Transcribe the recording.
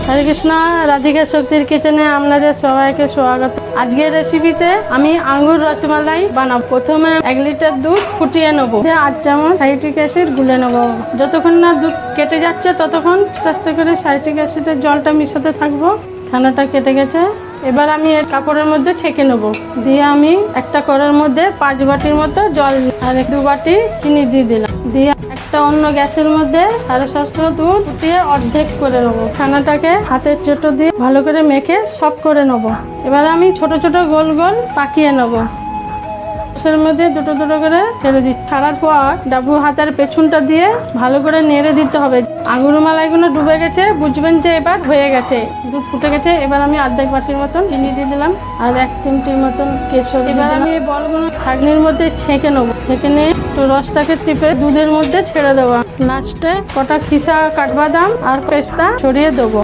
হরে কৃষ্ণ, রাধিকা শক্তির কিচেনে আপনাদের সবাইকে স্বাগত। আজকের রেসিপিতে আমি আঙ্গুর রসমালাই বানাবো। প্রথমে 1 লিটার দুধ ফুটিয়ে নেবো, 8 চামচ সাইট্রিক অ্যাসিড গুলে নেবো। যতক্ষণ না দুধ কেটে যাচ্ছে ততক্ষণ আস্তে করে সাইট্রিক অ্যাসিডের জলটা মিশাতে থাকবো। ছানাটা কেটে গেছে, এবার আমি এর কাপড়ের মধ্যে ছেঁকে নেবো। দিয়ে আমি একটা কড়ার মধ্যে 5 বাটির মতো জল আর 2 বাটি চিনি দিয়ে দিলাম। দিয়ে একটা অন্য গ্যাসের মধ্যে 750 দুধ ফুটিয়ে অর্ধেক করে নেবো। ছানাটাকে হাতের চোটো দিয়ে ভালো করে মেখে সফট করে নেবো। এবার আমি ছোট ছোট গোল গোল পাকিয়ে নেবো। এর মধ্যে দুটো দুটো করে ছেড়ে দিচ্ছি। ছাড়ার পর ডাবু হাতের পেছনটা দিয়ে ভালো করে নেড়ে দিতে হবে। আঙ্গুর মালাইগুলো ডুবে গেছে, বুঝবেন যে এবার হয়ে গেছে, দুধ ফুটে গেছে। এবার আমি অর্ধেক বাটির মতন চিনি দিয়ে দিলাম আর 1 চিমটির মতন কেশর। এবার আমি এই বলগুলো ছাঁকনির মধ্যে ছেঁকে নেবো। ছেঁকে নিয়ে একটু রসটাকে টিপে দুধের মধ্যে ছেড়ে দেবো। লাস্টে কটা খিসা কাঠবাদাম আর পেস্তা ছড়িয়ে দেবো।